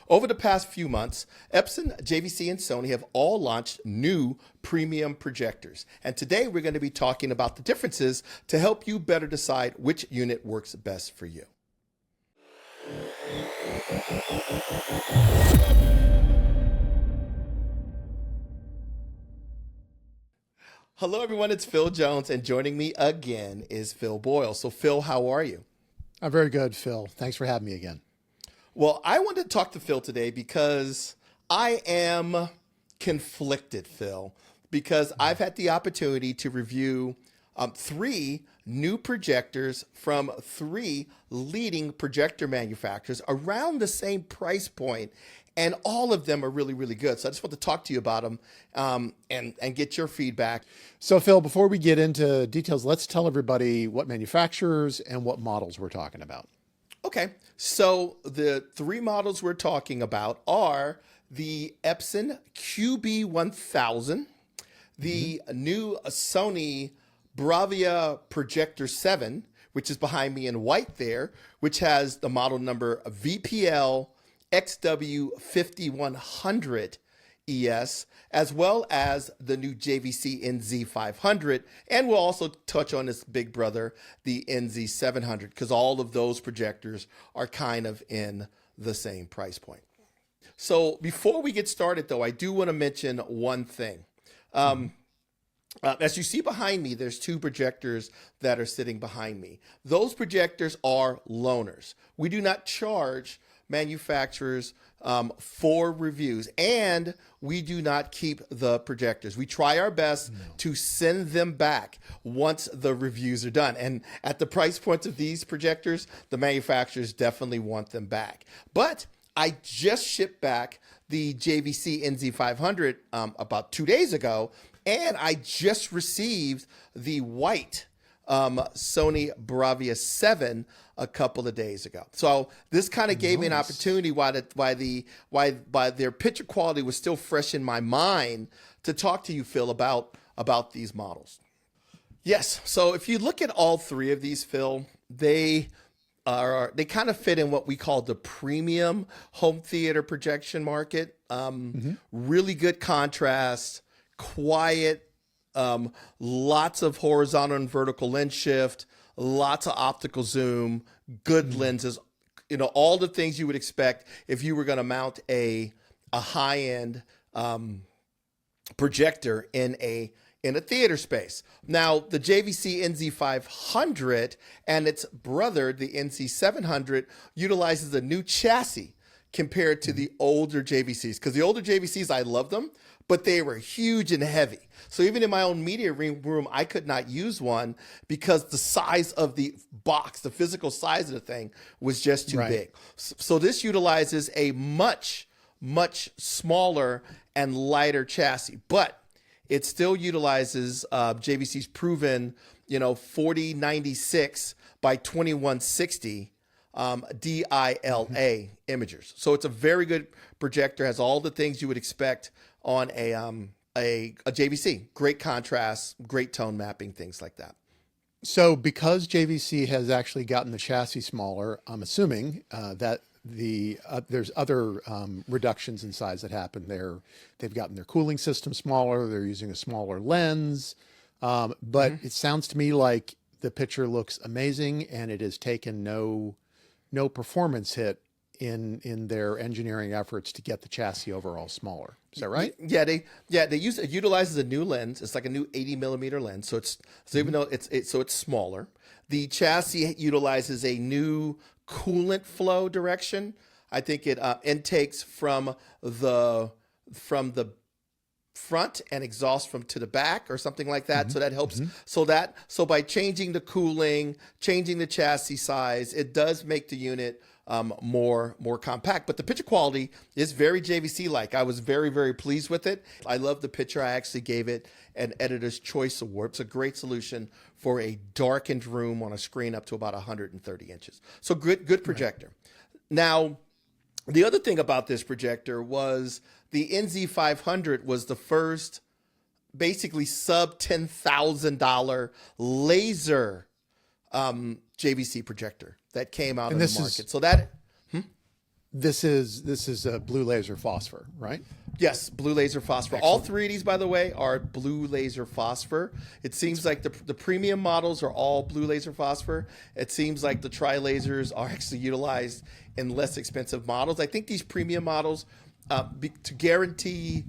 Over the past few months, Epson, JVC, and Sony have all launched new premium projectors. And today we're going to be talking about the differences to help you better decide which unit works best for you. Hello everyone, it's Phil Jones, and joining me again is Phil Boyle. So Phil, how are you? I'm very good, Phil. Thanks for having me again. Well, I wanted to talk to Phil today because I am conflicted, Phil, because I've had the opportunity to review three new projectors from three leading projector manufacturers around the same price point, and all of them are really, really good. So I just want to talk to you about them and get your feedback. So, Phil, before we get into details, let's tell everybody what manufacturers and what models we're talking about. Okay, so the three models we're talking about are the Epson QB1000, the new Sony BRAVIA Projector 7, which is behind me in white there, which has the model number VPL XW5100 ES, as well as the new JVC NZ500, and we'll also touch on this big brother, the NZ700, because all of those projectors are kind of in the same price point. So before we get started, though, I do want to mention one thing. As you see behind me, there's two projectors that are sitting behind me. Those projectors are loaners. We do not charge manufacturers for reviews, and we do not keep the projectors. We try our best to send them back once the reviews are done. And at the price points of these projectors, the manufacturers definitely want them back. But I just shipped back the JVC NZ500 about 2 days ago, and I just received the white Sony BRAVIA 7 a couple of days ago. So this kind of gave me an opportunity while their picture quality was still fresh in my mind to talk to you, Phil, about these models. Yes. So if you look at all three of these, Phil, they kind of fit in what we call the premium home theater projection market. Really good contrast, quiet, lots of horizontal and vertical lens shift, lots of optical zoom, good lenses, all the things you would expect if you were going to mount a high-end projector in a theater space. Now, the JVC NZ500 and its brother, the NZ700, utilizes a new chassis compared to the older JVCs, because the older JVCs, I love them, but they were huge and heavy. So even in my own media room, I could not use one because the size of the box, the physical size of the thing, was just too big. So this utilizes a much, much smaller and lighter chassis, but it still utilizes JVC's proven, 4096 by 2160 DLA imagers. So it's a very good projector, has all the things you would expect on a JVC. Great contrast, great tone mapping, things like that. So because JVC has actually gotten the chassis smaller, I'm assuming that there's other reductions in size that happen there. They've gotten their cooling system smaller. They're using a smaller lens. But it sounds to me like the picture looks amazing, and it has taken no performance hit in their engineering efforts to get the chassis overall smaller. Is that right? Yeah, it utilizes a new lens. It's like a new 80 millimeter lens. So even though it's smaller, the chassis utilizes a new coolant flow direction. I think it intakes from the front and exhaust from to the back or something like that. So that helps. So by changing the cooling, changing the chassis size, it does make the unit more compact. But the picture quality is very JVC-like. I was very, very pleased with it. I love the picture. I actually gave it an Editor's Choice Award. It's a great solution for a darkened room on a screen up to about 130 inches. So good projector. Now, the other thing about this projector was the NZ500 was the first basically sub $10,000 laser JVC projector that came out in the market. So that this is a blue laser phosphor, right? Yes, blue laser phosphor. All three of these, by the way, are blue laser phosphor. It seems like the premium models are all blue laser phosphor. It seems like the tri-lasers are actually utilized in less expensive models. I think these premium models, to guarantee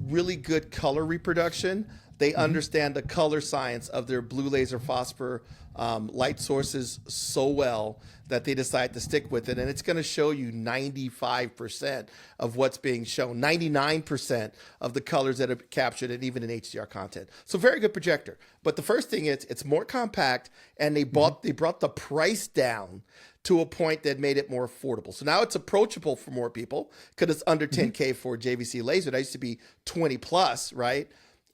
really good color reproduction, they understand the color science of their blue laser phosphor light sources so well that they decide to stick with it. And it's going to show you 95% of what's being shown, 99% of the colors that are captured, and even in HDR content. So very good projector. But the first thing is it's more compact, and they brought the price down to a point that made it more affordable. So now it's approachable for more people because it's under 10K for a JVC laser. That used to be 20 plus, right?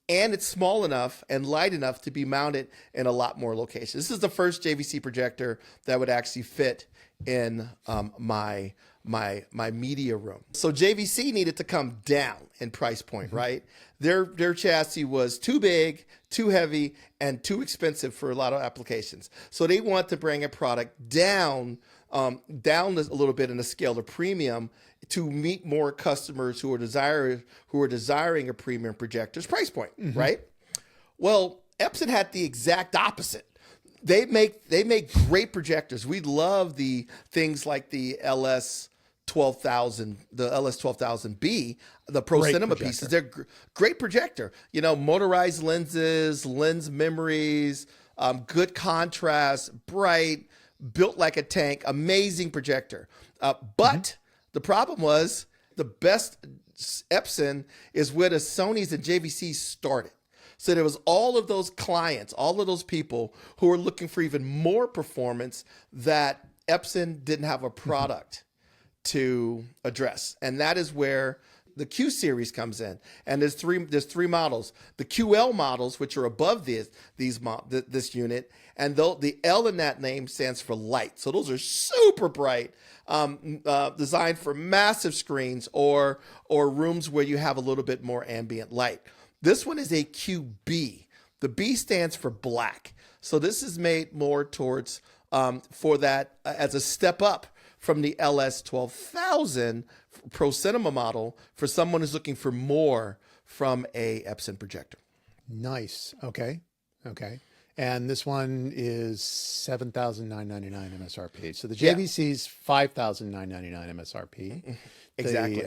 And it's small enough and light enough to be mounted in a lot more locations. This is the first JVC projector that would actually fit in my media room. So JVC needed to come down in price point, right? Their chassis was too big, too heavy, and too expensive for a lot of applications. So they want to bring a product down a little bit in the scale of premium to meet more customers who are desiring a premium projector's price point, right? Well, Epson had the exact opposite. They make great projectors. We love the things like the LS-12000, the LS-12000B, the Pro Great Cinema projector. pieces. They're great projector. You know, motorized lenses, lens memories, good contrast, bright, built like a tank, amazing projector. But the problem was the best Epson is where the Sonys and JVC started. So there was all of those clients, all of those people who were looking for even more performance that Epson didn't have a product to address. And that is where the Q series comes in. And there's three models. The QL models, which are above this unit, and the L in that name stands for light. So those are super bright, designed for massive screens or rooms where you have a little bit more ambient light. This one is a QB. The B stands for black. So this is made more towards for that as a step up from the LS-12000 Pro Cinema model for someone who's looking for more from a Epson projector. Nice. Okay. And this one is $7,999 MSRP. So the JVC's $5,999 MSRP. Exactly.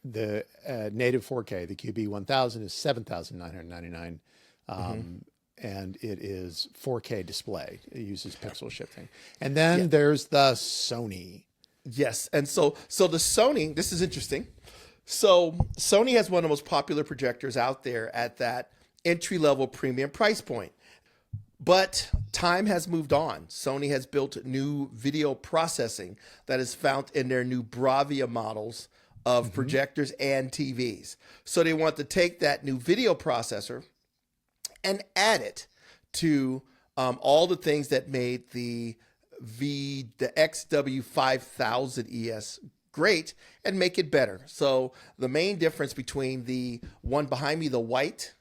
The native 4K, the QB1000, is $7,999. And it is 4K display. It uses pixel shifting. And then there's the Sony. Yes. And so the Sony, this is interesting. So Sony has one of the most popular projectors out there at that entry-level premium price point. But time has moved on. Sony has built new video processing that is found in their new BRAVIA models of projectors and TVs. So they want to take that new video processor and add it to all the things that made the XW5000 ES great and make it better. So the main difference between the one behind me, the white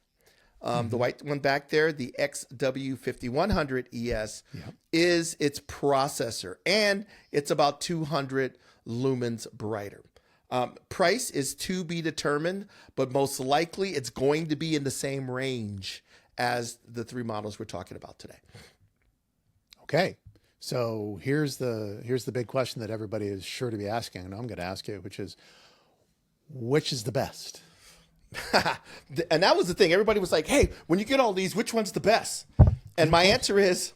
one back there, the XW5100 ES, is its processor, and it's about 200 lumens brighter. Price is to be determined, but most likely it's going to be in the same range as the three models we're talking about today. Okay. So here's the big question that everybody is sure to be asking, and I'm going to ask you, which is the best? And that was the thing. Everybody was like, hey, when you get all these, which one's the best? And my answer is,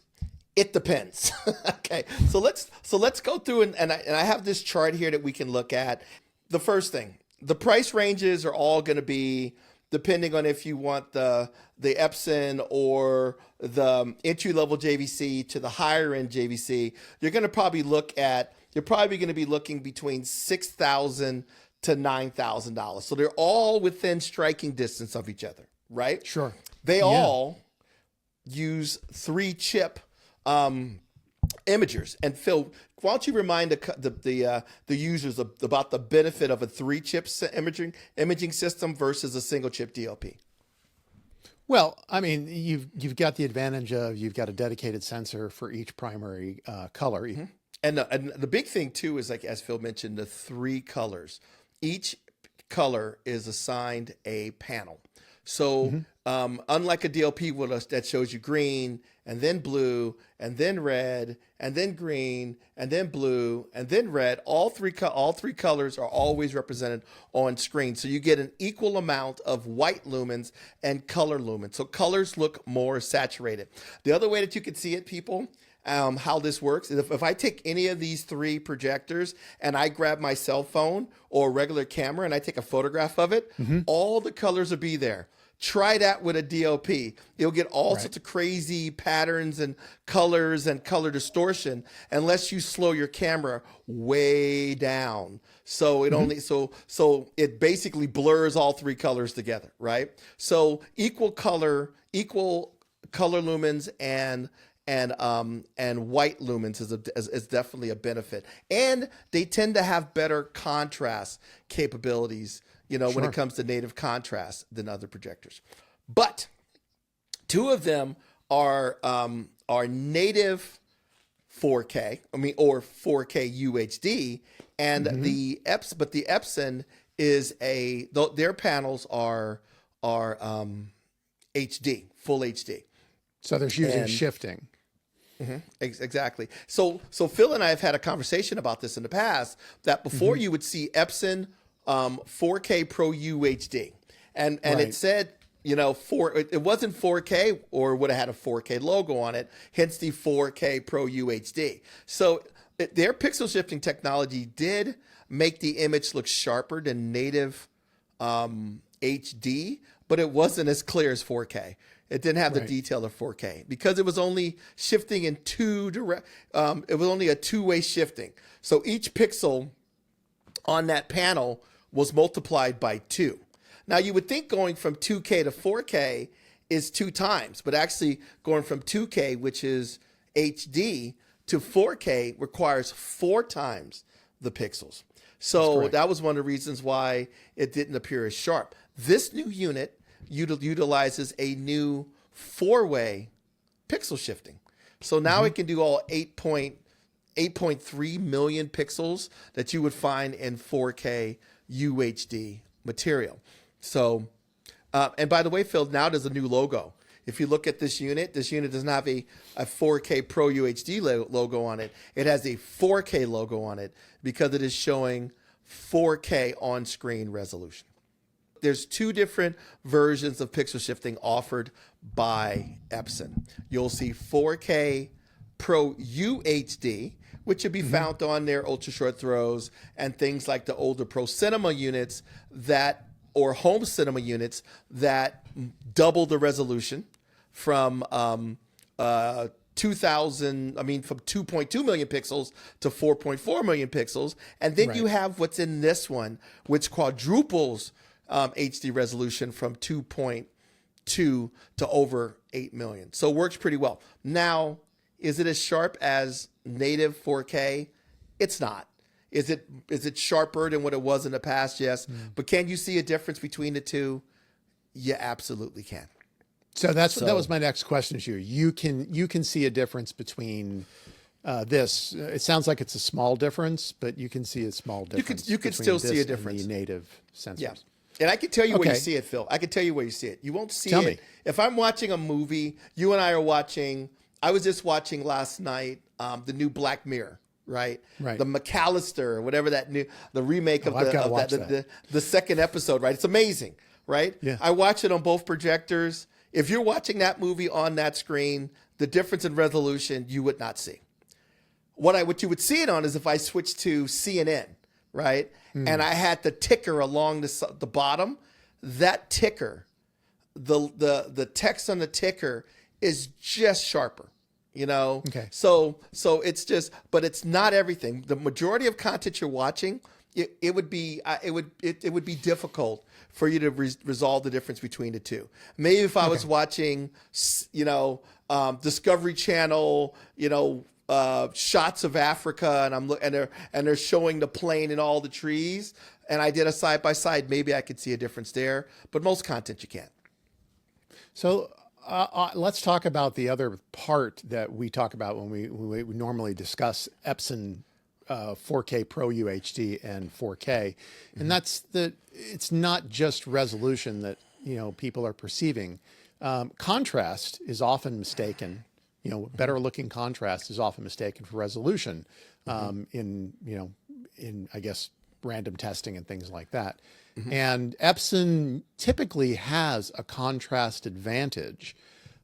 it depends. Okay. So let's go through and I have this chart here that we can look at. The first thing, the price ranges are all going to be depending on if you want the Epson or the entry-level JVC to the higher-end JVC. You're going to be looking between $6,000 to $9,000. So they're all within striking distance of each other, right? Sure. They all use 3-chip imagers. And Phil, why don't you remind the users about the benefit of a 3-chip imaging system versus a single-chip DLP? Well, I mean, you've got the advantage of you've got a dedicated sensor for each primary color, And the big thing too is, like as Phil mentioned, the 3 colors. Each color is assigned a panel. So unlike a DLP that shows you green and then blue and then red and then green and then blue and then red, all three colors are always represented on screen. So you get an equal amount of white lumens and color lumens. So colors look more saturated. The other way that you can see it, people, how this works is if I take any of these 3 projectors and I grab my cell phone or a regular camera and I take a photograph of it, all the colors will be there. Try that with a DLP. You'll get all sorts of crazy patterns and colors and color distortion unless you slow your camera way down. So it only so it basically blurs all 3 colors together, right? So equal color lumens and white lumens is definitely a benefit. And they tend to have better contrast capabilities, when it comes to native contrast than other projectors. But 2 of them are native 4K, or 4K UHD, and the Epson is their panels are HD, full HD. So they're using shifting. Exactly. So Phil and I have had a conversation about this in the past, that before you would see Epson 4K Pro UHD, and it said, it wasn't 4K, or would have had a 4K logo on it, hence the 4K Pro UHD. So their pixel shifting technology did make the image look sharper than native HD, but it wasn't as clear as 4K. It didn't have the detail of 4K because it was only shifting in it was only a 2-way shifting. So each pixel on that panel was multiplied by 2. Now you would think going from 2K to 4K is 2 times, but actually going from 2K, which is HD, to 4K requires 4 times the pixels. So that was one of the reasons why it didn't appear as sharp. This new unit utilizes a new 4-way pixel shifting. So now it can do all 8.3 million pixels that you would find in 4K UHD material. So, and by the way, Phil, now there's a new logo. If you look at this unit doesn't have a 4K Pro UHD logo on it. It has a 4K logo on it because it is showing 4K on-screen resolution. There's 2 different versions of pixel shifting offered by Epson. You'll see 4K Pro UHD, which will be found on their ultra short throws and things like the older Pro Cinema units or home cinema units that double the resolution from 2.2 million pixels to 4.4 million pixels. And then you have what's in this one, which quadruples HD resolution from 2.2 to over 8 million. So it works pretty well. Now, is it as sharp as native 4K? It's not. Is it sharper than what it was in the past? Yes. But can you see a difference between the 2? You absolutely can. So that was my next question to you. You can see a difference between this. It sounds like it's a small difference, but you can see a small difference. You can still see a difference. The native sensors. Yeah. And I can tell you where you see it, Phil. I can tell you where you see it. You won't see it. If I'm watching a movie, you and I are watching. I was just watching last night the new Black Mirror. Right. The McAllister, or whatever the remake of the second episode. Right. It's amazing. Right. Yeah. I watch it on both projectors. If you're watching that movie on that screen, the difference in resolution you would not see. What you would see it on is if I switched to CNN, right, and I had the ticker along the bottom. That ticker, the text on the ticker is just sharper. Okay. So it's just, but it's not everything. The majority of content you're watching, it would be difficult for you to resolve the difference between the 2. Maybe if I was watching, Discovery Channel, shots of Africa, and they're showing the plane and all the trees, and I did a side by side, maybe I could see a difference there. But most content you can't. So Let's talk about the other part that we talk about when we normally discuss Epson 4K Pro UHD and 4K, and that's that it's not just resolution that people are perceiving. Contrast is often mistaken. Better looking contrast is often mistaken for resolution in I guess random testing and things like that. And Epson typically has a contrast advantage.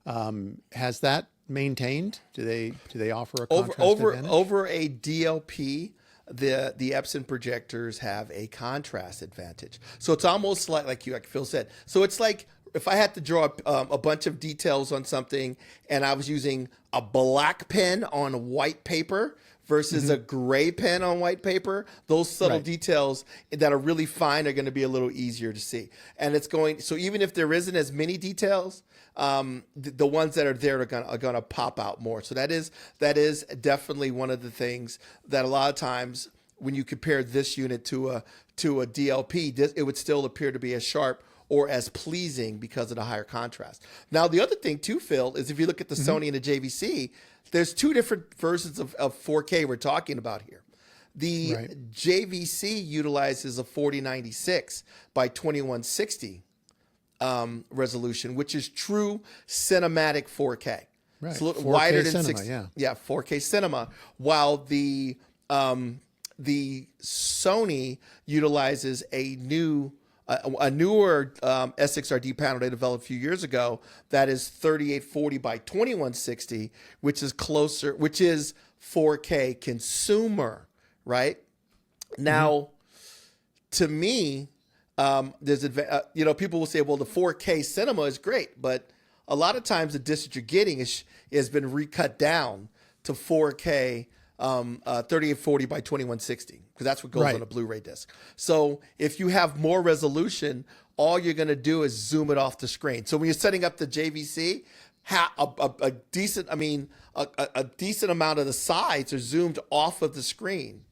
Has that maintained? Do they offer a contrast advantage? Over a DLP? The Epson projectors have a contrast advantage. So it's almost like Phil said. So it's like if I had to draw a bunch of details on something and I was using a black pen on white paper versus a gray pen on white paper, those subtle details that are really fine are going to be a little easier to see. And so even if there isn't as many details, the ones that are there are going to pop out more. So that is definitely one of the things that a lot of times when you compare this unit to a DLP, it would still appear to be as sharp or as pleasing because of the higher contrast. Now, the other thing too, Phil, is if you look at the Sony and the JVC, there's two different versions of 4K we're talking about here. The JVC utilizes a 4096 by 2160 resolution, which is true cinematic 4K. Right. It's a little 4K wider than cinema, 4K cinema, while the Sony utilizes a newer SXRD panel they developed a few years ago that is 3840 by 2160, which is 4K consumer, right? Now, to me, there's people will say, well, the 4K cinema is great, but a lot of times the disc that you're getting has been recut down to 4K 3840 by 2160, because that's what goes on a Blu-ray disc. So if you have more resolution, all you're going to do is zoom it off the screen. So when you're setting up the JVC, a decent amount of the sides are zoomed off of the screen.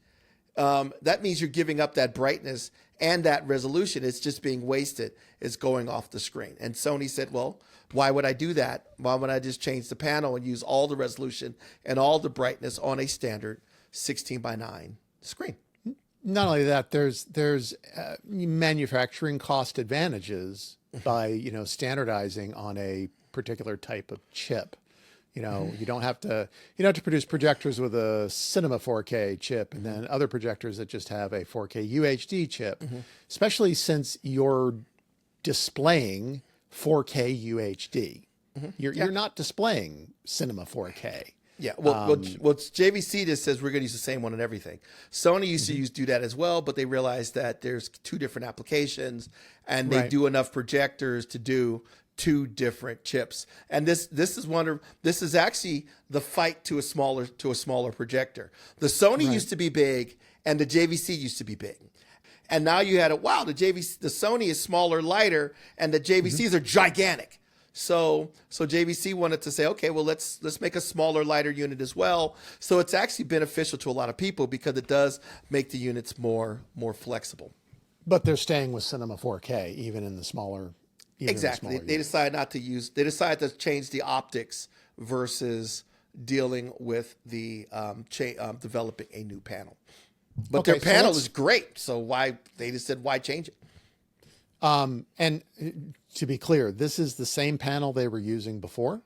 That means you're giving up that brightness and that resolution. It's just being wasted. It's going off the screen. And Sony said, well, why would I do that? Why would I just change the panel and use all the resolution and all the brightness on a standard 16:9 screen? Not only that, there's manufacturing cost advantages by standardizing on a particular type of chip. You don't have to produce projectors with a Cinema 4K chip and then other projectors that just have a 4K UHD chip, especially since you're displaying 4K UHD. You're not displaying Cinema 4K. Yeah, well, JVC just says we're going to use the same one on everything. Sony used to do that as well, but they realized that there's two different applications, and they do enough projectors to do two different chips. And this is actually the fight to a smaller projector. The Sony used to be big, and the JVC used to be big. And now you had the Sony is smaller, lighter, and the JVCs are gigantic. So JVC wanted to say, okay, well, let's make a smaller, lighter unit as well. So it's actually beneficial to a lot of people because it does make the units more flexible. But they're staying with Cinema 4K even in the smaller. Exactly. They decided to change the optics versus dealing with the developing a new panel. But their panel is great. So why change it? And to be clear, this is the same panel they were using before,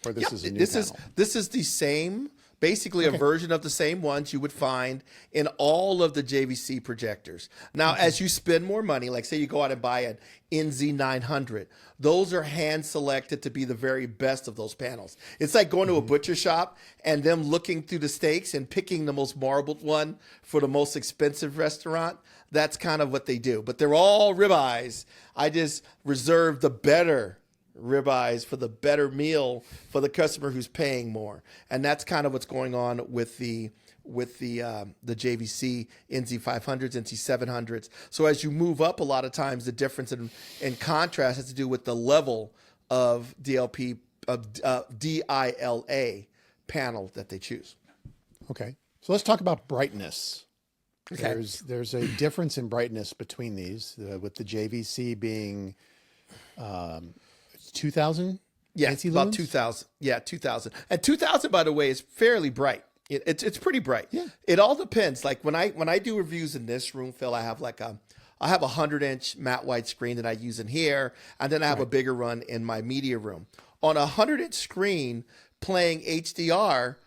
or this is a new panel? This is the same, basically a version of the same ones you would find in all of the JVC projectors. Now, as you spend more money, like say you go out and buy an NZ500, those are hand selected to be the very best of those panels. It's like going to a butcher shop and them looking through the steaks and picking the most marbled one for the most expensive restaurant. That's kind of what they do, but they're all ribeyes. I just reserve the better ribeyes for the better meal for the customer who's paying more, and that's kind of what's going on with the JVC NZ500s, NZ700s. So as you move up, a lot of times the difference in contrast has to do with the level of DLA panel that they choose. Okay, so let's talk about brightness. Okay. There's a difference in brightness between these, with the JVC being 2,000 Yeah, Fancy about lumens? 2000. Yeah, 2000. And 2000, by the way, is fairly bright. It's pretty bright. Yeah. It all depends. Like when I do reviews in this room, Phil, I have a 100-inch matte white screen that I use in here, and then I have a bigger one in my media room. On a 100-inch screen playing HDR,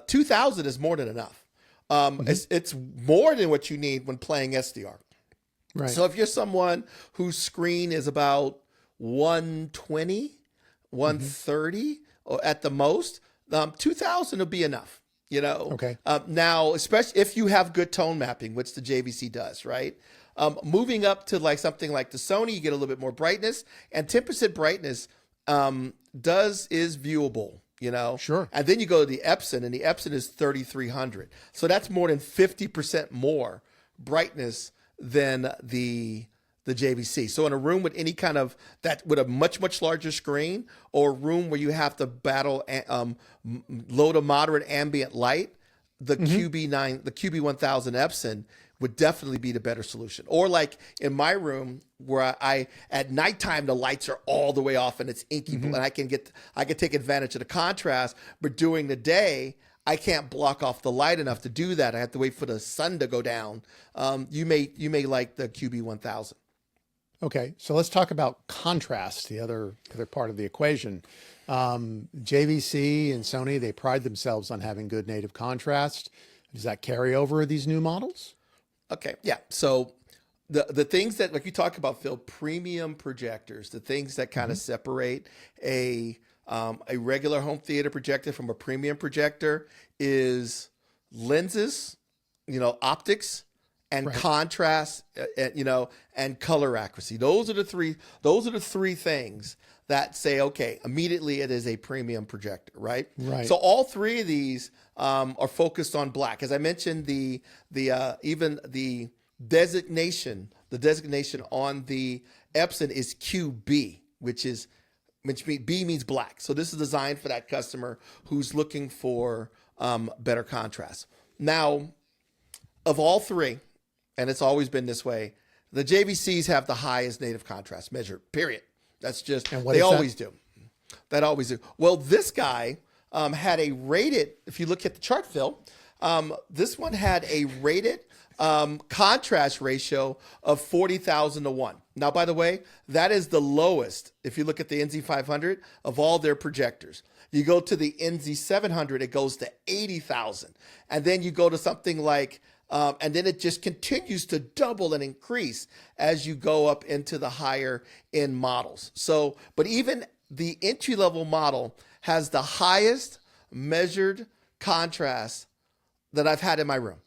2000 is more than enough. It's more than what you need when playing SDR. Right. So if you're someone whose screen is about 120, 130 or at the most, 2000 will be enough, you know? Okay. Now, especially if you have good tone mapping, which the JVC does, right? Moving up to like something like the Sony, you get a little bit more brightness, and 10% brightness is viewable, you know? Sure. And then you go to the Epson, and the Epson is 3300. So that's more than 50% more brightness than the JVC. So in a room with any kind of with a much larger screen, or a room where you have to battle low to moderate ambient light, the QB1000 Epson would definitely be the better solution. Or like in my room where I at nighttime the lights are all the way off and it's inky blue, and I can take advantage of the contrast, but during the day I can't block off the light enough to do that. I have to wait for the sun to go down. You may like the QB1000. Okay, so let's talk about contrast, the other part of the equation. JVC and Sony, they pride themselves on having good native contrast. Does that carry over these new models? Okay, yeah. So the things that, like you talk about, Phil, premium projectors, the things that kind of separate a regular home theater projector from a premium projector is lenses, optics, and contrast, and color accuracy. Those are the three things that say, okay, immediately it is a premium projector, right? Right. So all three of these are focused on black. As I mentioned, even the designation on the Epson is QB, which means B means black. So this is designed for that customer who's looking for better contrast. Now, of all three, and it's always been this way, the JVCs have the highest native contrast measured, period. That's just, they always do. That always do. Well, this guy had a rated, if you look at the chart, Phil, this one had a rated contrast ratio of 40,000 to 1. Now, by the way, that is the lowest, if you look at the NZ500, of all their projectors. You go to the NZ700, it goes to 80,000. And then you go to something like, and then it just continues to double and increase as you go up into the higher end models. So, but even the entry-level model has the highest measured contrast that I've had in my room.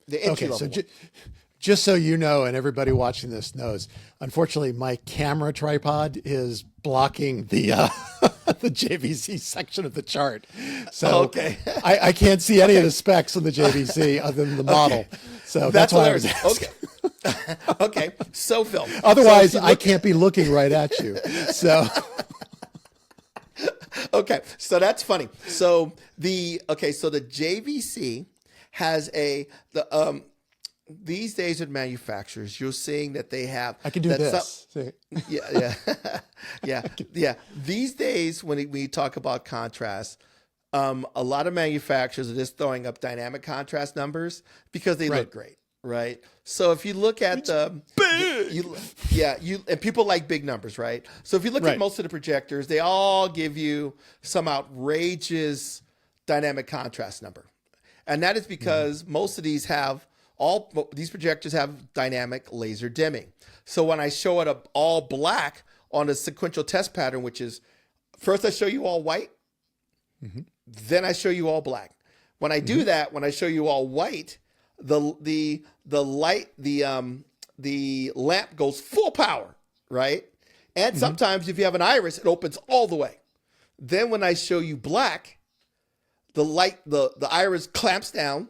The entry-level one. Just so you know, and everybody watching this knows, unfortunately, my camera tripod is blocking the the JVC section of the chart. So okay. I can't see any of the specs on the JVC other than the model. So that's why I was asking. Okay. Okay. So, Phil. Otherwise, I can't be looking right at you. So. Okay. So that's funny. So the JVC has these days with manufacturers, you're seeing that they have. I can do this. Yeah. These days, when we talk about contrast, a lot of manufacturers are just throwing up dynamic contrast numbers because they look great, right? So if you look at and people like big numbers, right? So if you look at most of the projectors, they all give you some outrageous dynamic contrast number, and that is because most of these these projectors have dynamic laser dimming. So when I show it up all black on a sequential test pattern, which is first I show you all white, then I show you all black. When I do that, when I show you all white, the lamp goes full power, right? And sometimes if you have an iris, it opens all the way. Then when I show you black, the iris clamps down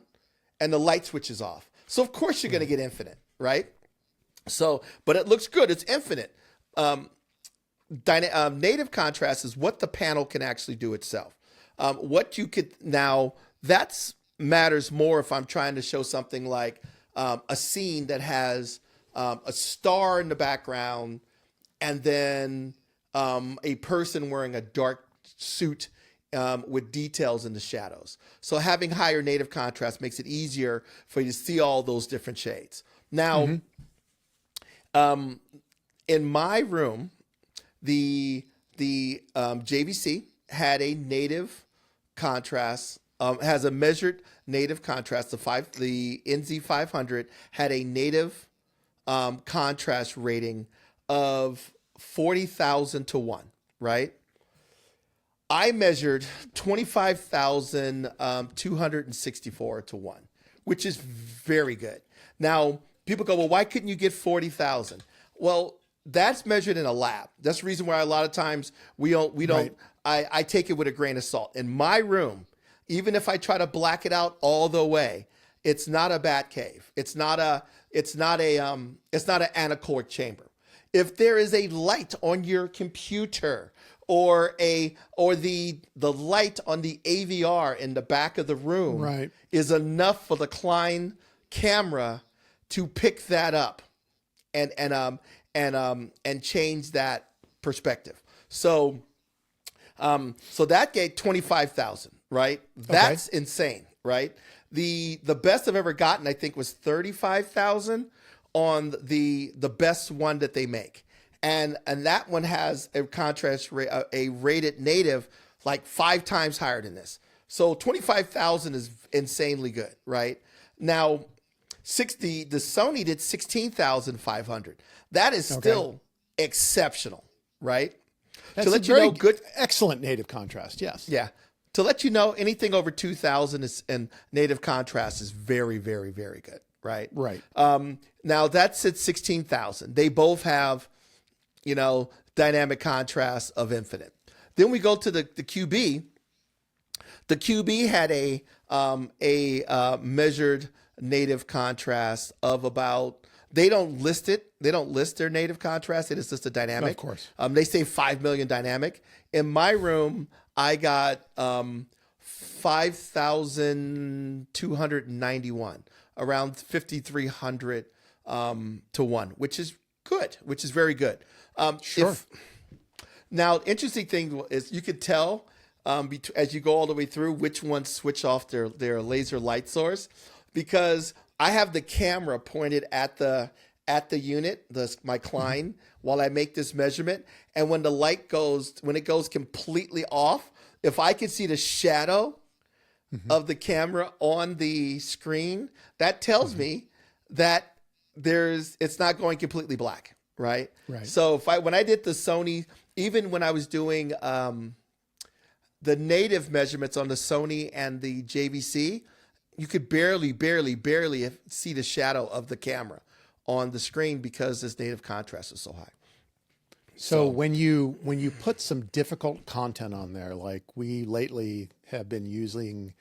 and the light switches off. So of course you're going to get infinite, right? So, but it looks good. It's infinite. Native contrast is what the panel can actually do itself. What you could now, that matters more if I'm trying to show something like a scene that has a star in the background and then a person wearing a dark suit with details in the shadows. So having higher native contrast makes it easier for you to see all those different shades. Now, in my room, the JVC had a native contrast, has a measured native contrast. The NZ500 had a native contrast rating of 40,000 to 1, right? I measured 25,264 to 1, which is very good. Now, people go, well, why couldn't you get 40,000? Well, that's measured in a lab. That's the reason why a lot of times we don't, Right. I take it with a grain of salt. In my room, even if I try to black it out all the way, it's not a bat cave. It's not an anechoic chamber. If there is a light on your computer or the light on the AVR in the back of the room Right. is enough for the Klein camera to pick that up and change that perspective. So that gave 25,000, right? That's insane, right? The best I've ever gotten, I think, was 35,000 on the best one that they make. And that one has a contrast a rated native like 5 times higher than this. So 25,000 is insanely good, right? Now, the Sony did 16,500. That is still exceptional, right? That's To let a you very know, good. excellent native contrast. Yes. Yeah. To let you know, anything over 2,000 and native contrast is very, very, very good, right? Right. Now that's at 16,000. They both have, dynamic contrast of infinite. Then we go to the QB. The QB had a measured native contrast of about. They don't list it. They don't list their native contrast. It is just a dynamic. Of course. They say 5 million dynamic. In my room, I got 5,291, around 5,300 to 1, which is good, which is very good. Sure. Now, interesting thing is you could tell as you go all the way through which ones switch off their laser light source, because I have the camera pointed at the unit, my Klein, while I make this measurement. And when it goes completely off, if I can see the shadow of the camera on the screen, that tells me that it's not going completely black, right? Right. So when I did the Sony, even when I was doing the native measurements on the Sony and the JVC, you could barely see the shadow of the camera on the screen because this native contrast is so high. So when you put some difficult content on there, like we lately have been using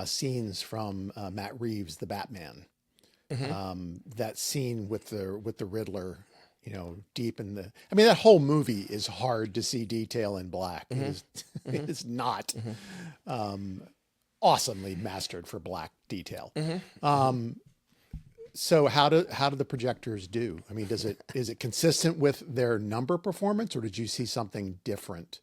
scenes from Matt Reeves' The Batman, that scene with the Riddler, deep in the. I mean, that whole movie is hard to see detail in black. It is not awesomely mastered for black detail. So how do the projectors do? I mean, is it consistent with their number performance, or did you see something different?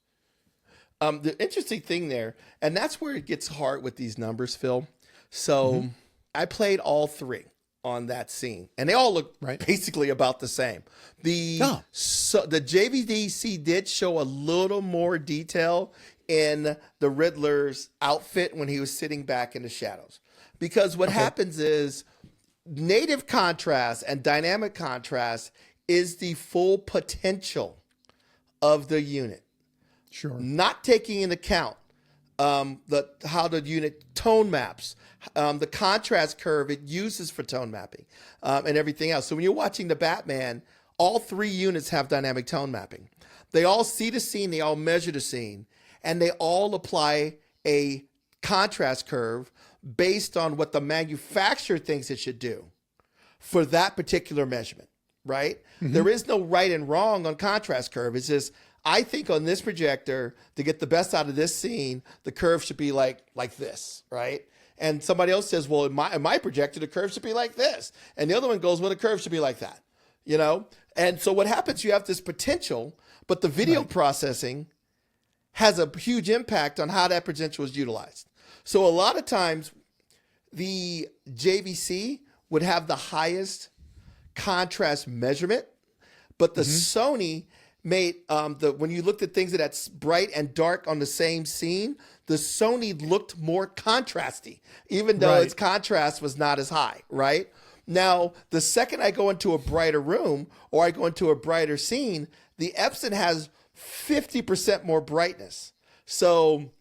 The interesting thing there, and that's where it gets hard with these numbers, Phil. So I played all 3 on that scene, and they all look basically about the same. The JVC did show a little more detail in the Riddler's outfit when he was sitting back in the shadows, because what happens is native contrast and dynamic contrast is the full potential of the unit. Sure. Not taking into account how the unit tone maps, the contrast curve it uses for tone mapping, and everything else. So when you're watching the Batman, all 3 units have dynamic tone mapping. They all see the scene, they all measure the scene, and they all apply a contrast curve based on what the manufacturer thinks it should do for that particular measurement, right? There is no right and wrong on contrast curve. It's just, I think on this projector, to get the best out of this scene, the curve should be like this, right? And somebody else says, well, in my projector, the curve should be like this. And the other one goes, well, the curve should be like that, And so what happens, you have this potential, but the video Right. processing has a huge impact on how that projector was utilized. So a lot of times the JVC would have the highest contrast measurement, but the Sony made when you looked at things that's bright and dark on the same scene, the Sony looked more contrasty, even though Right. its contrast was not as high, right? Now, the second I go into a brighter room or I go into a brighter scene, the Epson has 50% more brightness. So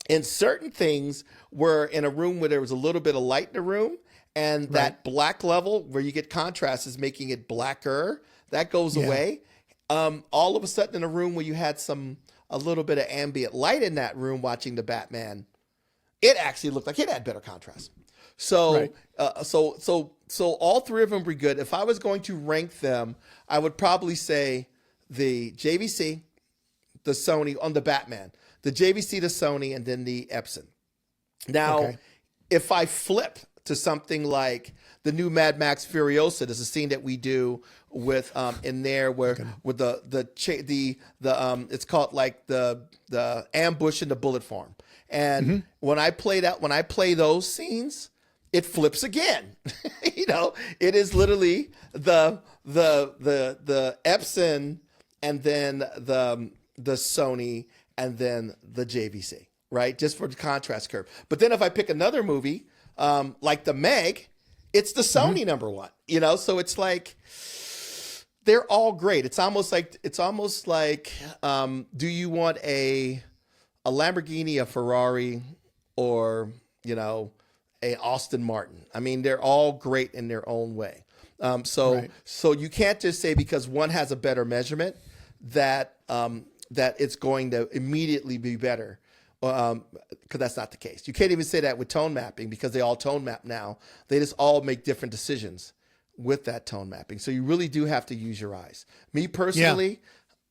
in certain things, where in a room where there was a little bit of light in the room, and that black level where you get contrast is making it blacker, that goes away. All of a sudden, in a room where you had a little bit of ambient light in that room watching the Batman, it actually looked like it had better contrast. So, so all three of them were good. If I was going to rank them, I would probably say the JVC, the Sony on the Batman, the JVC, the Sony, and then the Epson. Now, if I flip to something like the new Mad Max Furiosa, there's a scene that we do with in there where with the it's called like the ambush in the bullet farm. And when I play those scenes, it flips again. You know, it is literally the Epson and then the Sony and then the JVC, right? Just for the contrast curve. But then if I pick another movie, like the Meg, it's the Sony number one, you know? So it's like, they're all great. It's almost like, do you want a Lamborghini, a Ferrari, or, you know, a Aston Martin? I mean, they're all great in their own way. So you can't just say because one has a better measurement that it's going to immediately be better, because that's not the case. You can't even say that with tone mapping because they all tone map now. They just all make different decisions with that tone mapping. So you really do have to use your eyes. Me personally,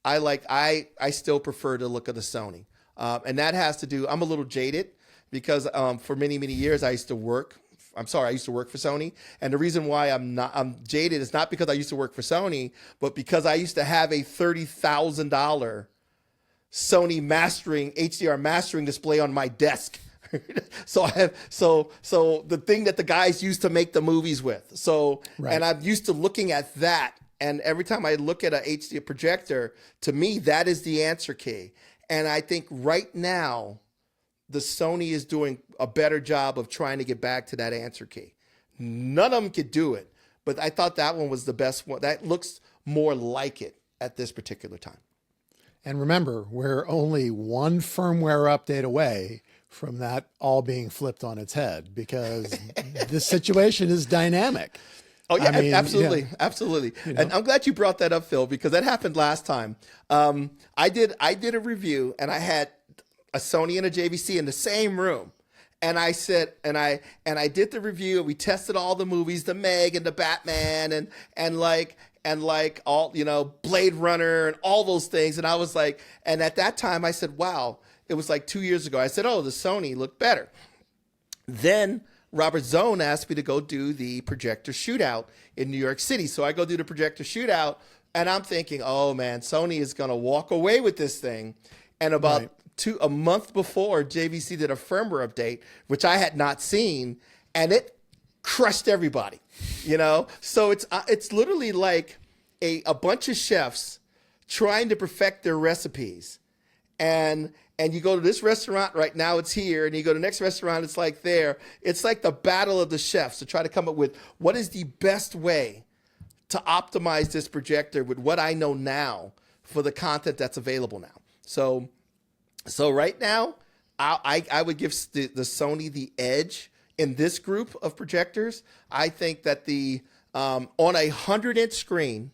I still prefer to look at the Sony, and that has to do. I'm a little jaded because for many years I used to work for Sony, and the reason why I'm jaded is not because I used to work for Sony, but because I used to have a $30,000 Sony HDR mastering display on my desk. So I have so the thing that the guys used to make the movies with. So and I'm used to looking at that, and every time I look at a HD projector, to me that is the answer key. And I think right now the Sony is doing a better job of trying to get back to that answer key. None of them could do it, but I thought that one was the best one. That looks more like it at this particular time. And remember, we're only one firmware update away from that all being flipped on its head, because this situation is dynamic. Oh yeah, I mean, absolutely, absolutely. You know? And I'm glad you brought that up, Phil, because that happened last time. I did a review, and I had a Sony and a JVC in the same room. And I said, and I did the review. We tested all the movies, the Meg and the Batman, and like all, you know, Blade Runner and all those things. And I was like, and at that time I said, wow, it was like 2 years ago. I said, oh, the Sony looked better. Then Robert Zone asked me to go do the projector shootout in New York City. So I go do the projector shootout, and I'm thinking, oh man, Sony is going to walk away with this thing. And about a month before, JVC did a firmware update, which I had not seen, and it crushed everybody, you know? So it's literally like a bunch of chefs trying to perfect their recipes. And you go to this restaurant right now, it's here, and you go to the next restaurant, it's like there. It's like the battle of the chefs to try to come up with what is the best way to optimize this projector with what I know now for the content that's available now. So right now, I would give the Sony the edge in this group of projectors. I think that on a 100-inch screen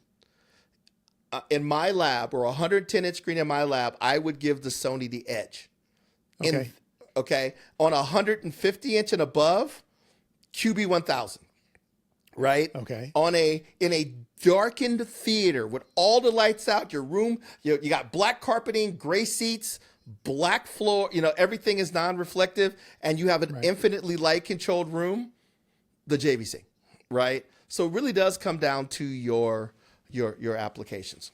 in my lab, or a 110-inch screen in my lab, I would give the Sony the edge. Okay. On a 150-inch and above, QB1000. Right? Okay. In a darkened theater with all the lights out, your room, you got black carpeting, gray seats, black floor, you know, everything is non-reflective, and you have an infinitely light-controlled room, the JVC, right? So it really does come down to your applications.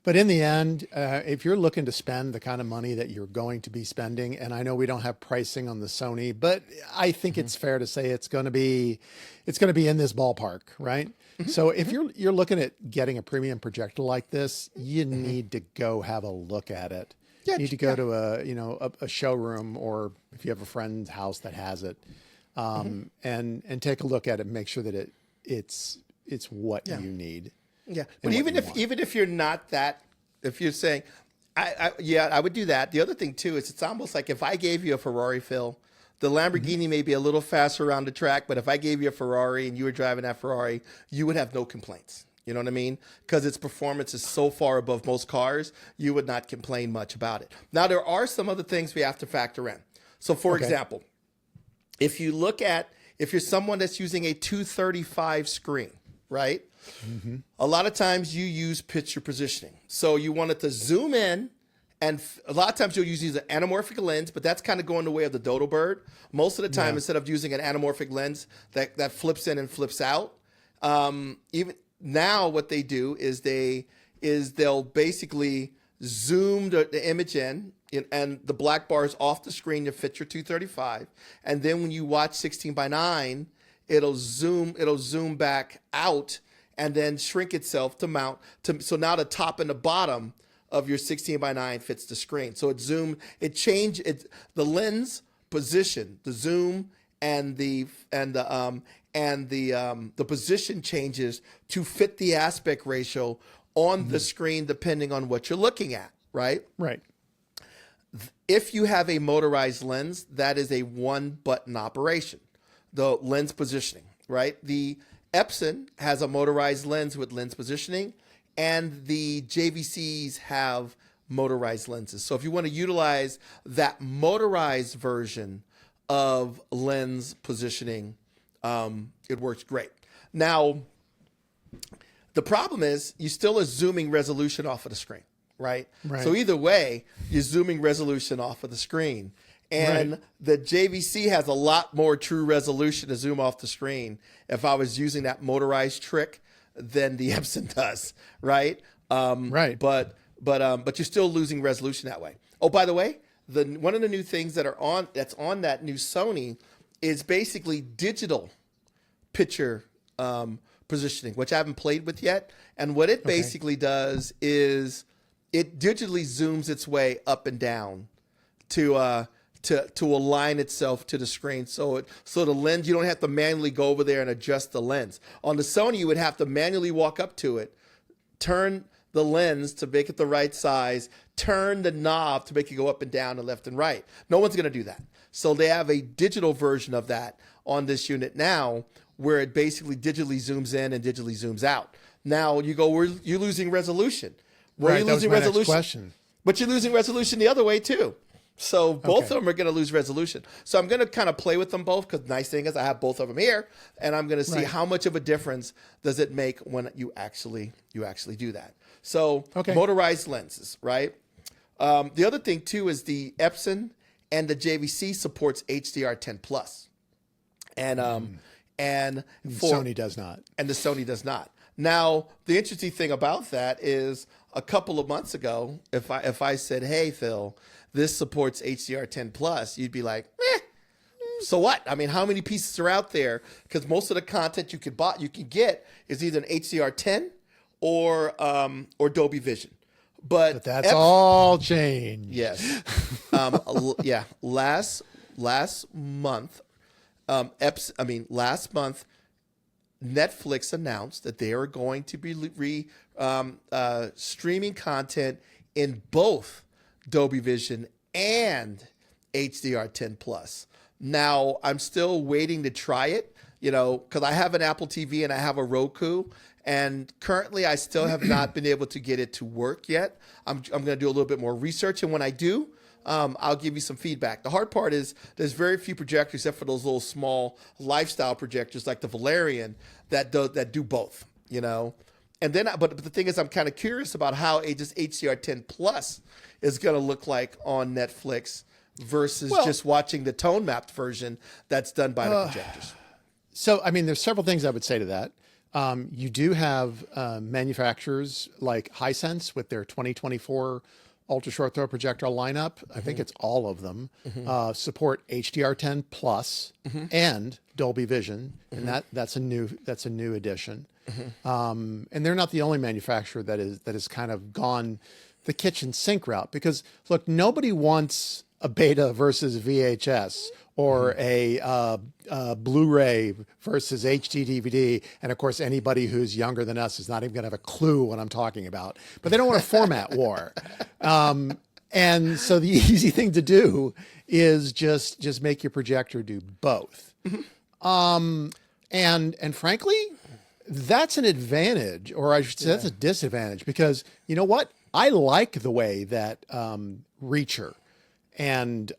But in the end, if you're looking to spend the kind of money that you're going to be spending, and I know we don't have pricing on the Sony, but I think it's fair to say it's going to be in this ballpark, right? So if you're looking at getting a premium projector like this, you need to go have a look at it. Yeah, You need to go to a showroom, or if you have a friend's house that has it, and take a look at it and make sure that it's what you need. Yeah, but even if you're not that, if you're saying, I would do that. The other thing too is it's almost like if I gave you a Ferrari, Phil, the Lamborghini may be a little faster around the track, but if I gave you a Ferrari and you were driving that Ferrari, you would have no complaints. You know what I mean? Because its performance is so far above most cars, you would not complain much about it. Now, there are some other things we have to factor in. So, for example, if you're someone that's using a 235 screen, right? A lot of times you use picture positioning. So you want it to zoom in, and a lot of times you'll use an anamorphic lens, but that's kind of going the way of the dodo bird. Most of the time, instead of using an anamorphic lens that flips in and flips out, even now what they do is they'll basically zoom the image in, and the black bar is off the screen to fit your 235. And then when you watch 16:9, it'll zoom back out and then shrink itself to mount to. So now the top and the bottom of your 16:9 fits the screen. So the lens position, the zoom and the position changes to fit the aspect ratio on the screen depending on what you're looking at, right? Right. If you have a motorized lens, that is a one-button operation, the lens positioning, right? The Epson has a motorized lens with lens positioning, and the JVCs have motorized lenses. So if you want to utilize that motorized version of lens positioning, it works great. Now, the problem is you still are zooming resolution off of the screen, right? So either way, you're zooming resolution off of the screen. And the JVC has a lot more true resolution to zoom off the screen if I was using that motorized trick than the Epson does, right? But you're still losing resolution that way. Oh, by the way, one of the new things that's on that new Sony is basically digital picture positioning, which I haven't played with yet. And what it basically does is it digitally zooms its way up and down to align itself to the screen. So the lens, you don't have to manually go over there and adjust the lens. On the Sony, you would have to manually walk up to it, turn the lens to make it the right size, turn the knob to make it go up and down and left and right. No one's going to do that. So they have a digital version of that on this unit now, where it basically digitally zooms in and digitally zooms out. Now you go, you're losing resolution. You're losing resolution. But you're losing resolution the other way too. So both of them are going to lose resolution. So I'm going to kind of play with them both, because the nice thing is I have both of them here, and I'm going to see how much of a difference does it make when you actually do that. So motorized lenses, right? The other thing too is the Epson and the JVC supports HDR10 Plus, and Sony does not, and the Sony does not. Now the interesting thing about that is a couple of months ago, if I said, "Hey Phil, this supports HDR10 Plus," you'd be like, so what? I mean, how many pieces are out there? Because most of the content you can get is either an HDR10 or Dolby Vision. But that's all changed. Yes. Last month, Netflix announced that they are going to be streaming content in both Dolby Vision and HDR10 Plus. Now, I'm still waiting to try it, because I have an Apple TV and I have a Roku, and currently I still have not been able to get it to work yet. I'm going to do a little bit more research, and when I do, I'll give you some feedback. The hard part is there's very few projectors, except for those little small lifestyle projectors like the Valerian, that do both, And then, but the thing is, I'm kind of curious about how just HDR10 Plus is going to look like on Netflix versus just watching the tone mapped version that's done by the projectors. So, I mean, there's several things I would say to that. You do have manufacturers like Hisense with their 2024 ultra short throw projector lineup. I think it's all of them support HDR10 plus and Dolby Vision, and that's a new addition. And they're not the only manufacturer that is kind of gone the kitchen sink route, because look, nobody wants a beta versus VHS or a Blu-ray versus HD DVD. And of course, anybody who's younger than us is not even going to have a clue what I'm talking about. But they don't want a format war. And so the easy thing to do is just make your projector do both. And frankly, that's an advantage, or I should say that's a disadvantage, because you know what? I like the way that Reacher and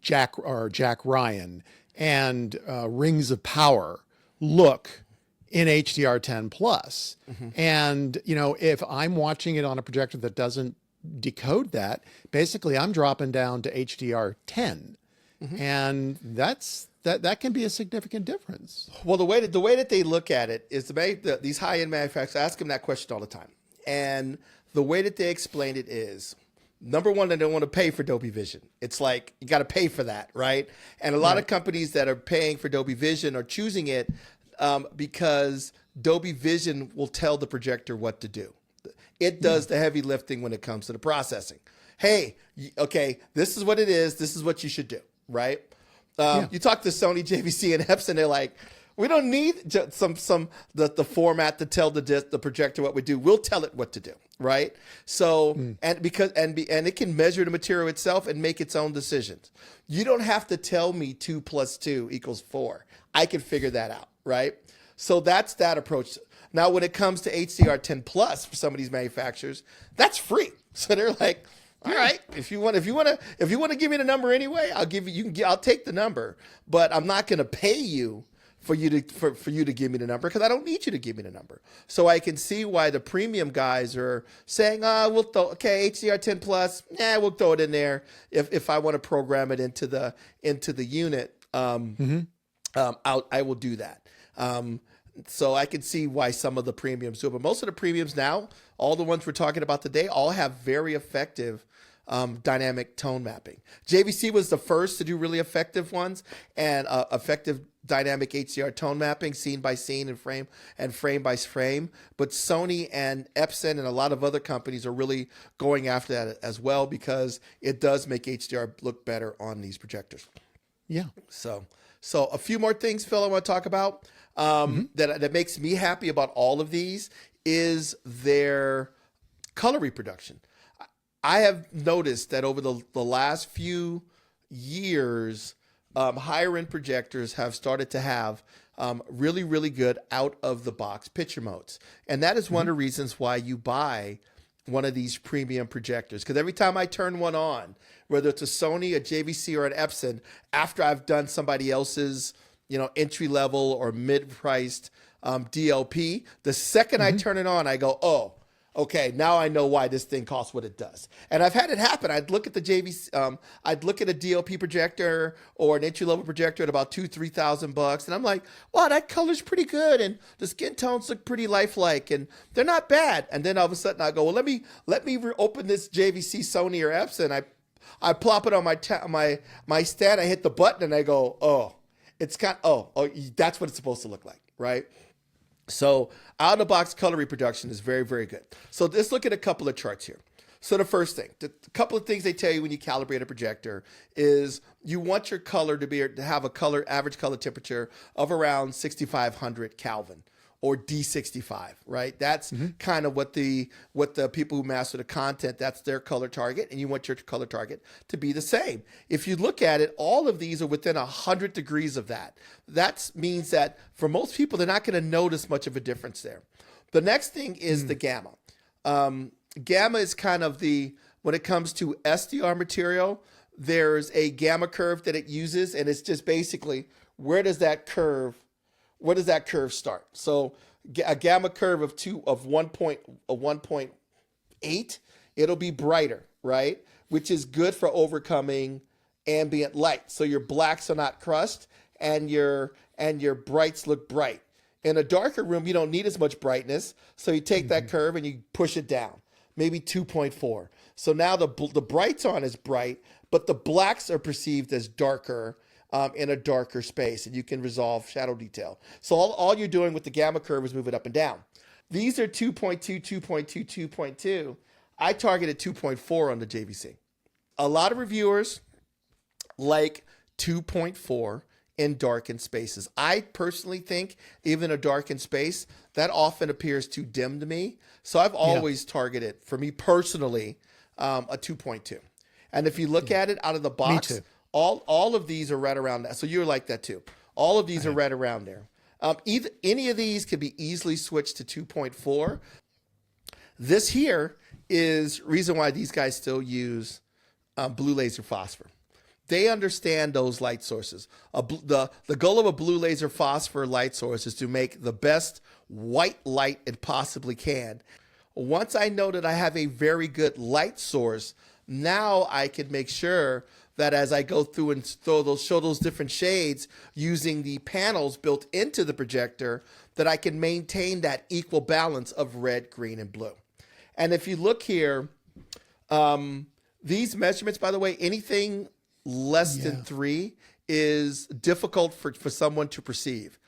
Jack Ryan and Rings of Power look in HDR10 plus. And you know, if I'm watching it on a projector that doesn't decode that, basically I'm dropping down to HDR10, and that can be a significant difference. Well, the way that they look at it is these high-end manufacturers ask them that question all the time, and the way that they explain it is, number one, they don't want to pay for Dolby Vision. It's like, you got to pay for that, right? And a lot of companies that are paying for Dolby Vision are choosing it because Dolby Vision will tell the projector what to do. It does the heavy lifting when it comes to the processing. Hey, okay, this is what it is. This is what you should do, right? You talk to Sony, JVC, and Epson, they're like, we don't need the format to tell the projector what we do. We'll tell it what to do, right? So and it can measure the material itself and make its own decisions. You don't have to tell me 2 + 2 = 4. I can figure that out, right? So that's that approach. Now, when it comes to HDR10 plus for some of these manufacturers, that's free. So they're like, all right, if you want to give me the number anyway, I'll give you. I'll take the number, but I'm not going to pay you for you to give me the number, because I don't need you to give me the number. So I can see why the premium guys are saying, HDR10 plus, we'll throw it in there if I want to program it into the unit. I will do that. So I can see why some of the premiums do it, but most of the premiums now, all the ones we're talking about today, all have very effective dynamic tone mapping. JVC was the first to do really effective ones, and effective dynamic HDR tone mapping, scene by scene and frame by frame. But Sony and Epson and a lot of other companies are really going after that as well, because it does make HDR look better on these projectors. Yeah. So a few more things, Phil, I want to talk about that makes me happy about all of these is their color reproduction. I have noticed that over the last few years, higher end projectors have started to have really, really good out of the box picture modes. And that is one of the reasons why you buy one of these premium projectors. Because every time I turn one on, whether it's a Sony, a JVC, or an Epson, after I've done somebody else's, entry level or mid-priced DLP, the second I turn it on, I go, oh, okay, now I know why this thing costs what it does. And I've had it happen. I'd look at the JVC, I'd look at a DLP projector or an entry-level projector at about $2,000-3,000, and I'm like, wow, that color's pretty good, and the skin tones look pretty lifelike, and they're not bad. And then all of a sudden I go, well, let me open this JVC, Sony, or Epson. I plop it on my stand. I hit the button, and I go, oh, it's that's what it's supposed to look like, right? So out-of-the-box color reproduction is very, very good. So let's look at a couple of charts here. So the first thing, a couple of things they tell you when you calibrate a projector is you want your color to have a average color temperature of around 6,500 Kelvin or D65, right? That's kind of what the people who master the content, that's their color target, and you want your color target to be the same. If you look at it, all of these are within 100 degrees of that. That means that for most people, they're not going to notice much of a difference there. The next thing is the gamma. Gamma is kind of when it comes to SDR material, there's a gamma curve that it uses, and it's just basically where does that curve start? So a gamma curve of 1.8, it'll be brighter, right? Which is good for overcoming ambient light. So your blacks are not crushed and your brights look bright. In a darker room, you don't need as much brightness. So you take that curve and you push it down, maybe 2.4. So now the brights aren't as bright, but the blacks are perceived as darker in a darker space, and you can resolve shadow detail. So all you're doing with the gamma curve is move it up and down. These are 2.2, 2.2, 2.2. I targeted 2.4 on the JVC. A lot of reviewers like 2.4 in darkened spaces. I personally think even a darkened space, that often appears too dim to me. So I've always targeted, for me personally, a 2.2. And if you look at it out of the box, all of these are right around that. So you're like that too. All of these are right around there. Any of these could be easily switched to 2.4. This here is reason why these guys still use blue laser phosphor. They understand those light sources. The goal of a blue laser phosphor light source is to make the best white light it possibly can. Once I know that I have a very good light source, now I can make sure that as I go through and show those different shades using the panels built into the projector, that I can maintain that equal balance of red, green, and blue. And if you look here, these measurements, by the way, anything less than 3 is difficult for someone to perceive.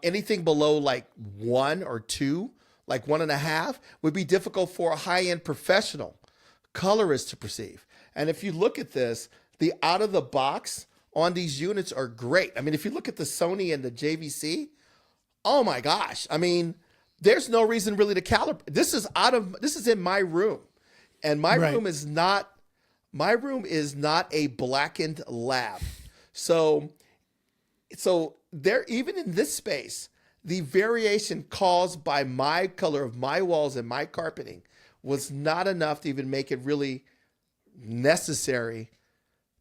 Anything below like 1 or 2, like 1.5, would be difficult for a high-end professional colorist to perceive. And if you look at this, the out of the box on these units are great. I mean, if you look at the Sony and the JVC, oh my gosh. I mean, there's no reason really to calibrate. This is in my room. And my room is not a blackened lab. So there, even in this space, the variation caused by my color of my walls and my carpeting was not enough to even make it really necessary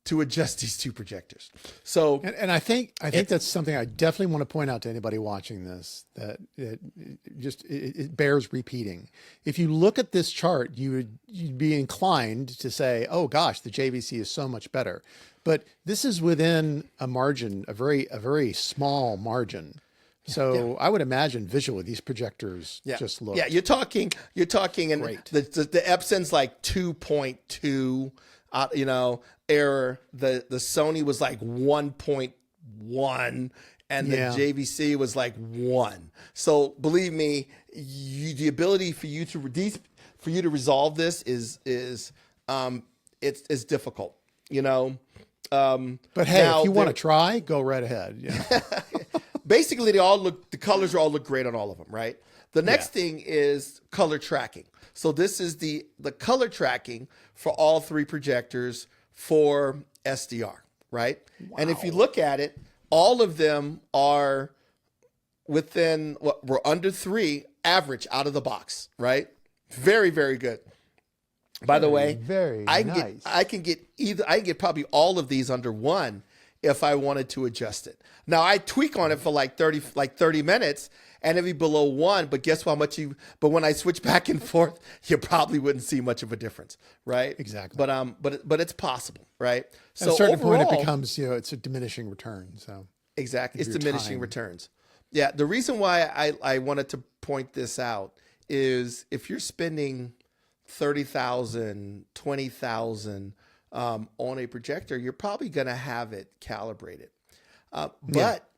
to adjust these two projectors. So, and I think that's something I definitely want to point out to anybody watching this, that it bears repeating. If you look at this chart, you'd be inclined to say, oh gosh, the JVC is so much better. But this is within a margin, a very small margin. So I would imagine visually these projectors just look. Yeah, you're talking, and great. The Epson's like 2.2, error. The Sony was like 1.1, and the JVC was like 1. So believe me, the ability for you to resolve this is difficult. But hey, if you want to try, go right ahead. Yeah. Basically, the colors all look great on all of them, right? The next thing is color tracking. So this is the color tracking for all 3 projectors for SDR, right? Wow. And if you look at it, all of them are within we're under 3 average out of the box, right? Very, very good. By the way, I can get probably all of these under 1 if I wanted to adjust it. Now I tweak on it for like 30 minutes and it'd be below 1, but guess how much but when I switch back and forth, you probably wouldn't see much of a difference, right? Exactly. But it's possible, right? So at a certain point it becomes, it's a diminishing return. So exactly. It's diminishing returns. Yeah. The reason why I wanted to point this out is if you're spending $30,000, $20,000 on a projector, you're probably going to have it calibrated. But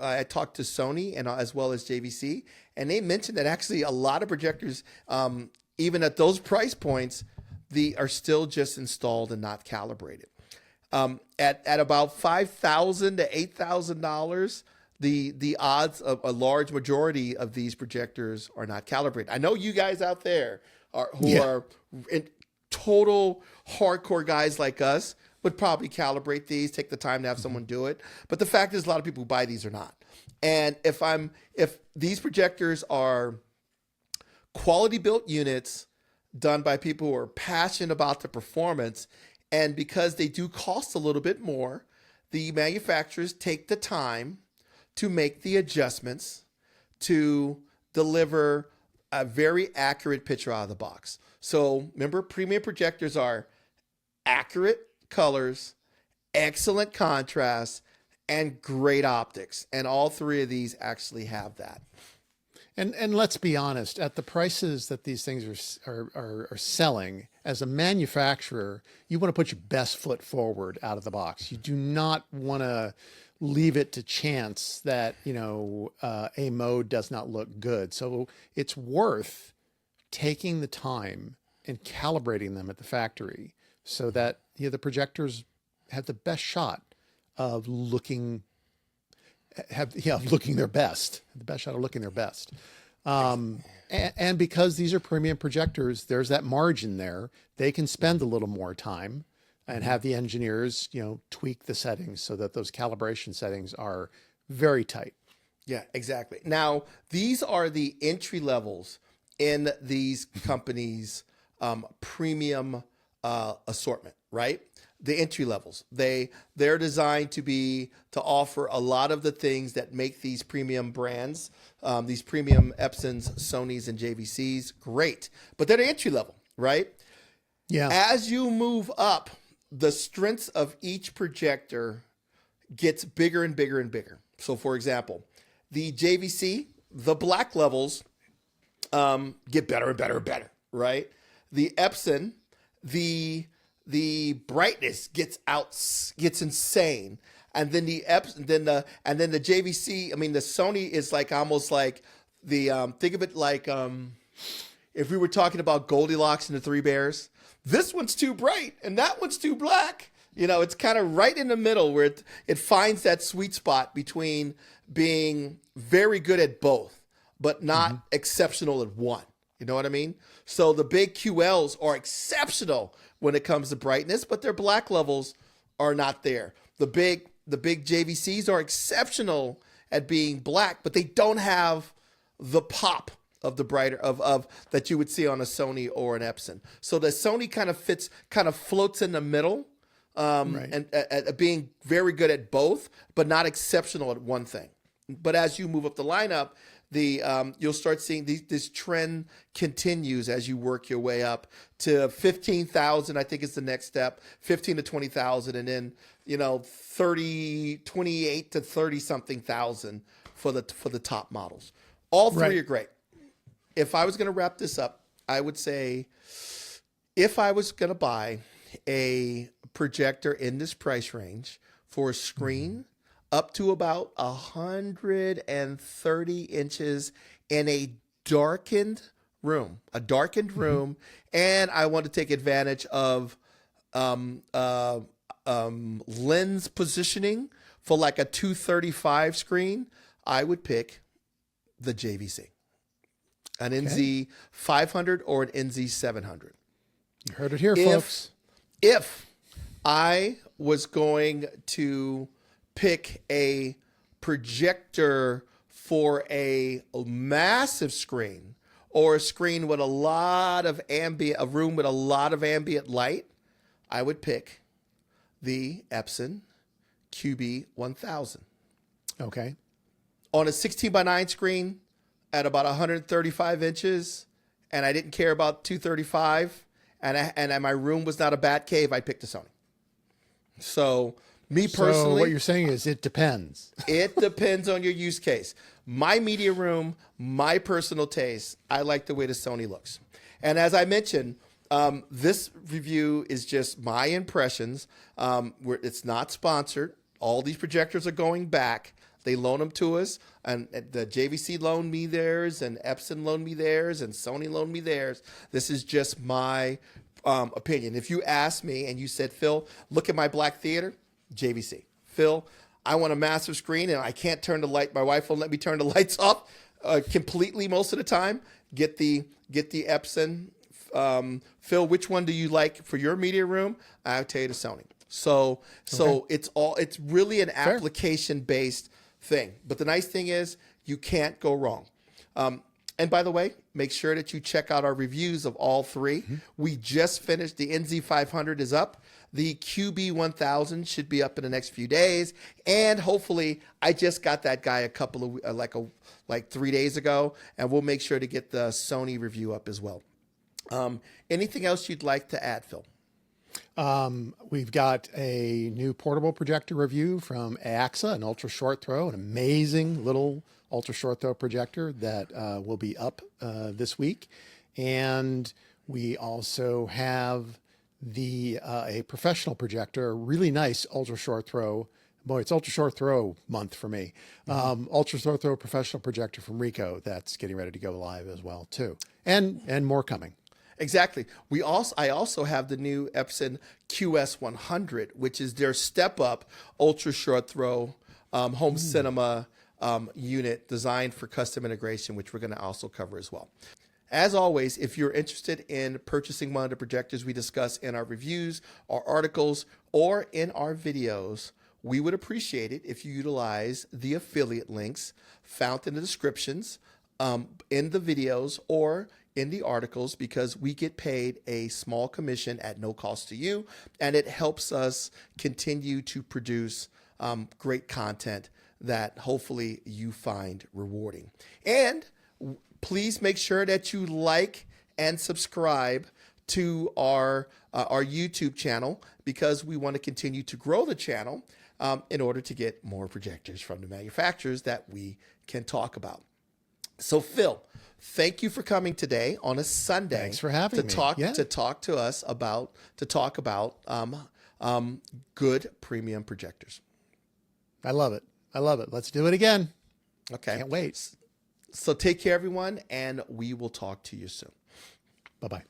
I talked to Sony and as well as JVC, and they mentioned that actually a lot of projectors, even at those price points, are still just installed and not calibrated. At about $5,000 to $8,000, the odds of a large majority of these projectors are not calibrated. I know you guys out there are total hardcore guys like us would probably calibrate these, take the time to have someone do it. But the fact is a lot of people who buy these are not. And if these projectors are quality built units done by people who are passionate about the performance, and because they do cost a little bit more, the manufacturers take the time to make the adjustments to deliver a very accurate picture out of the box. So remember, premium projectors are accurate colors, excellent contrast, and great optics. And all three of these actually have that. And let's be honest, at the prices that these things are selling, as a manufacturer, you want to put your best foot forward out of the box. You do not want to leave it to chance that, a mode does not look good. So it's worth taking the time and calibrating them at the factory so that the projectors have the best shot of looking looking their best, the best shot of looking their best. And because these are premium projectors, there's that margin there. They can spend a little more time and have the engineers, tweak the settings so that those calibration settings are very tight. Yeah, exactly. Now, these are the entry levels in these companies' premium assortment, right? The entry levels. They're designed to offer a lot of the things that make these premium brands, these premium Epsons, Sonys, and JVCs great. But they're the entry level, right? Yeah. As you move up, the strengths of each projector gets bigger and bigger and bigger. So, for example, the JVC, the black levels get better and better and better, right? The Epson, the brightness gets insane, and then the JVC. I mean, the Sony is like almost like the think of it like if we were talking about Goldilocks and the Three Bears. This one's too bright and that one's too black. It's kind of right in the middle where it finds that sweet spot between being very good at both, but not exceptional at one. You know what I mean? So the big QLs are exceptional when it comes to brightness, but their black levels are not there. The big JVCs are exceptional at being black, but they don't have the pop of the brighter of that you would see on a Sony or an Epson. So the Sony kind of floats in the middle, Right. and being very good at both, but not exceptional at one thing. But as you move up the lineup, you'll start seeing this trend continues as you work your way up to 15,000. I think is the next step, 15 to 20,000, and then 28 to 30 something thousand for the top models. All three are great. If I was going to wrap this up, I would say if I was going to buy a projector in this price range for a screen up to about 130 inches in a darkened room, and I want to take advantage of lens positioning for like a 235 screen, I would pick the JVC, an NZ500 or an NZ700. You heard it here, folks. If I was going to pick a projector for a massive screen or a screen with a room with a lot of ambient light, I would pick the Epson QB1000. Okay. On a 16:9 screen at about 135 inches, and I didn't care about 235, and my room was not a bat cave, I picked a Sony. So me personally, so what you're saying is it depends. It depends on your use case. My media room, my personal taste, I like the way the Sony looks. And as I mentioned, this review is just my impressions. It's not sponsored. All these projectors are going back. They loan them to us, and the JVC loaned me theirs, and Epson loaned me theirs, and Sony loaned me theirs. This is just my opinion. If you asked me and you said, Phil, look at my black theater, JVC. Phil, I want a massive screen, and I can't turn the light. My wife won't let me turn the lights off completely most of the time. Get the Epson. Phil, which one do you like for your media room? I'll tell you the Sony. So it's really an application-based thing. But the nice thing is you can't go wrong. And by the way, make sure that you check out our reviews of all three. We just finished. The NZ500 is up. The QB1000 should be up in the next few days. And hopefully, I just got that guy a couple of like 3 days ago, and we'll make sure to get the Sony review up as well. Anything else you'd like to add, Phil? We've got a new portable projector review from AXA, an ultra short throw, an amazing little ultra short throw projector that will be up this week. And we also have a professional projector, a really nice ultra short throw. Boy, it's ultra short throw month for me. Ultra short throw professional projector from Ricoh that's getting ready to go live as well too, and more coming. Exactly. I also have the new Epson QS100, which is their step up ultra short throw home cinema unit designed for custom integration, which we're going to also cover as well. As always, if you're interested in purchasing one of the projectors we discuss in our reviews, our articles, or in our videos, we would appreciate it if you utilize the affiliate links found in the descriptions, in the videos, or in the articles, because we get paid a small commission at no cost to you, and it helps us continue to produce great content that hopefully you find rewarding. And please make sure that you like and subscribe to our YouTube channel, because we want to continue to grow the channel in order to get more projectors from the manufacturers that we can talk about. So Phil, thank you for coming today on a Sunday. Thanks for having me. To talk to us about good premium projectors. I love it. I love it. Let's do it again. Okay. Can't wait. So take care, everyone, and we will talk to you soon. Bye-bye.